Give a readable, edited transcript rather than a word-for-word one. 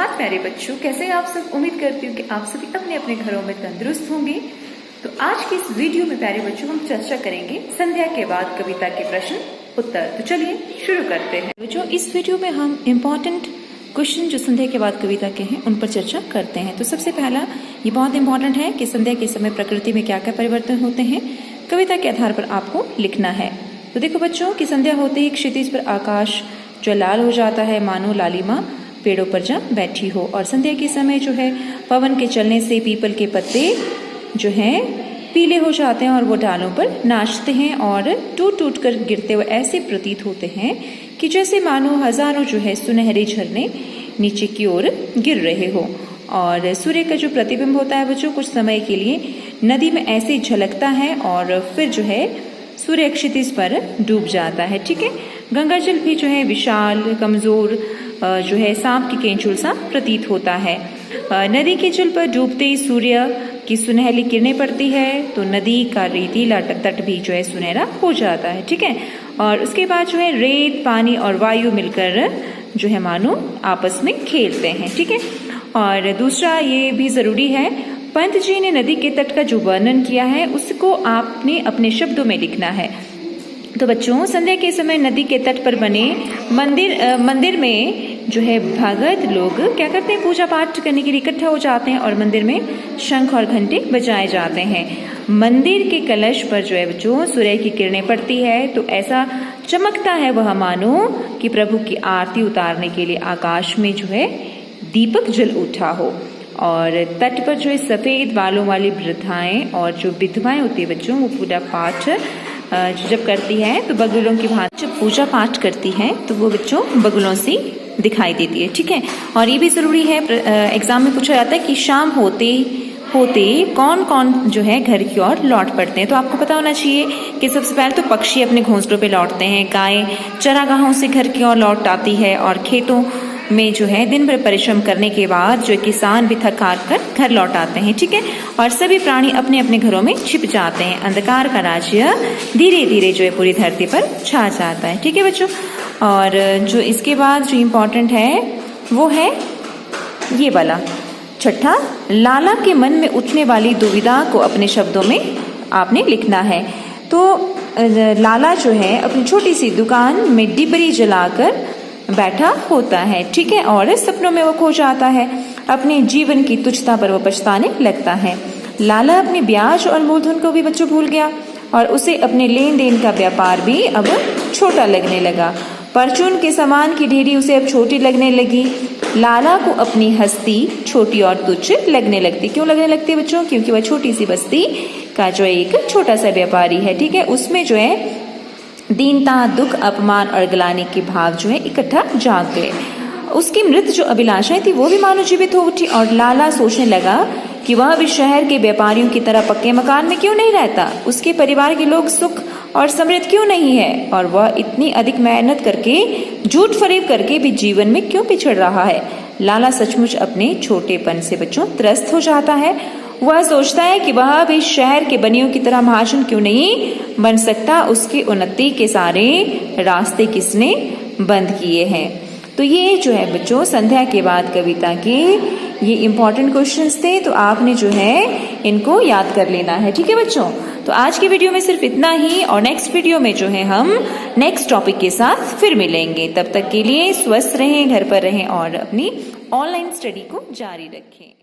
सुप्रभात प्यारे बच्चों, कैसे आप सब। उम्मीद करती हूँ कि आप सभी अपने अपने घरों में तंदुरुस्त होंगे। तो आज की इस वीडियो में प्यारे बच्चों हम चर्चा करेंगे संध्या के बाद कविता के प्रश्न उत्तर। तो चलिए शुरू करते हैं बच्चों। इस वीडियो में हम इम्पोर्टेंट क्वेश्चन जो संध्या के बाद कविता के हैं उन पर चर्चा करते हैं। तो सबसे पहला ये बहुत इंपॉर्टेंट है कि संध्या के समय प्रकृति में क्या क्या परिवर्तन होते हैं, कविता के आधार पर आपको लिखना है। तो देखो बच्चों कि संध्या होते ही क्षितिज पर आकाश जो लाल हो जाता है, मानो लालिमा पेड़ों पर जा बैठी हो। और संध्या के समय जो है पवन के चलने से पीपल के पत्ते जो हैं पीले हो जाते हैं और वो डालों पर नाचते हैं और टूट टूट कर गिरते हुए ऐसे प्रतीत होते हैं कि जैसे मानो हजारों जो है सुनहरे झरने नीचे की ओर गिर रहे हो। और सूर्य का जो प्रतिबिंब होता है बच्चों कुछ समय के लिए नदी में ऐसे झलकता है और फिर जो है सूर्य क्षितिज पर डूब जाता है। ठीक है, गंगा जल भी जो है विशाल कमजोर जो है सांप की केंचुल सा प्रतीत होता है। नदी के जल पर डूबते ही सूर्य की सुनहली किरणें पड़ती है तो नदी का रेतीला तट भी जो है सुनहरा हो जाता है। ठीक है, और उसके बाद जो है रेत पानी और वायु मिलकर जो है मानो आपस में खेलते हैं। ठीक है, और दूसरा ये भी जरूरी है, पंत जी ने नदी के तट का जो वर्णन किया है उसको आपने अपने शब्दों में लिखना है। तो बच्चों संध्या के समय नदी के तट पर बने मंदिर में जो है भगत लोग क्या करते हैं, पूजा पाठ करने के लिए इकट्ठा हो जाते हैं और मंदिर में शंख और घंटे बजाए जाते हैं। मंदिर के कलश पर जो है बच्चों सूर्य की किरणें पड़ती है तो ऐसा चमकता है वह मानो कि प्रभु की आरती उतारने के लिए आकाश में जो है दीपक जल उठा हो। और तट पर जो है सफेद बालों वाली वृद्धाएं और जो विधवाएं होती है बच्चों वो पूजा पाठ जब करती है तो बगुलों की भांति जब पूजा पाठ करती है तो वो बच्चों बगुलों से दिखाई देती है। ठीक है, और ये भी जरूरी है, एग्जाम में पूछा जाता है कि शाम होते होते कौन कौन जो है घर की ओर लौट पड़ते हैं। तो आपको पता होना चाहिए कि सबसे पहले तो पक्षी अपने घोंसलों पे लौटते हैं, गाय चरागाहों से घर की ओर लौट आती है और खेतों में जो है दिन भर परिश्रम करने के बाद जो किसान भी थक हार कर घर लौट आते हैं। ठीक है, और सभी प्राणी अपने अपने घरों में छिप जाते हैं। अंधकार का राज्य धीरे धीरे जो है पूरी धरती पर छा जाता है। ठीक है बच्चों, और जो इसके बाद जो इम्पोर्टेंट है वो है ये वाला छठा, लाला के मन में उठने वाली दुविधा को अपने शब्दों में आपने लिखना है। तो लाला जो है अपनी छोटी सी दुकान में डिबरी जलाकर बैठा होता है। ठीक है, और सपनों में वो खो जाता है, अपने जीवन की तुच्छता पर वो पछताने लगता है। लाला अपने ब्याज और मूलधन को भी बच्चों भूल गया और उसे अपने लेन देन का व्यापार भी अब छोटा लगने लगा। परचून के सामान की ढेरी उसे अब छोटी लगने लगी। लाला को अपनी हस्ती छोटी और तुच्छ लगने लगती। क्यों लगने लगती है बच्चों? क्योंकि वह छोटी सी बस्ती का जो एक छोटा सा व्यापारी है। ठीक है, उसमें जो है दीनता दुख अपमान और गलाने के भाव जो है इकट्ठा जाग गए। उसकी मृत जो अभिलाषाएं थी वो भी मानो जीवित हो उठी और लाला सोचने लगा कि वह भी शहर के व्यापारियों की तरह पक्के मकान में क्यों नहीं रहता, उसके परिवार के लोग सुख और समृद्ध क्यों नहीं है और वह इतनी अधिक मेहनत करके झूठ फरेब करके भी जीवन में क्यों पिछड़ रहा है। लाला सचमुच अपने छोटेपन से बच्चों त्रस्त हो जाता है। वह सोचता है कि वह भी शहर के बनियों की तरह महाजन क्यों नहीं बन सकता, उसकी उन्नति के सारे रास्ते किसने बंद किए हैं। तो ये जो है बच्चों संध्या के बाद कविता के ये इम्पोर्टेंट क्वेश्चंस थे, तो आपने जो है इनको याद कर लेना है। ठीक है बच्चों, तो आज की वीडियो में सिर्फ इतना ही और नेक्स्ट वीडियो में जो है हम नेक्स्ट टॉपिक के साथ फिर मिलेंगे। तब तक के लिए स्वस्थ रहें, घर पर रहें और अपनी ऑनलाइन स्टडी को जारी रखें।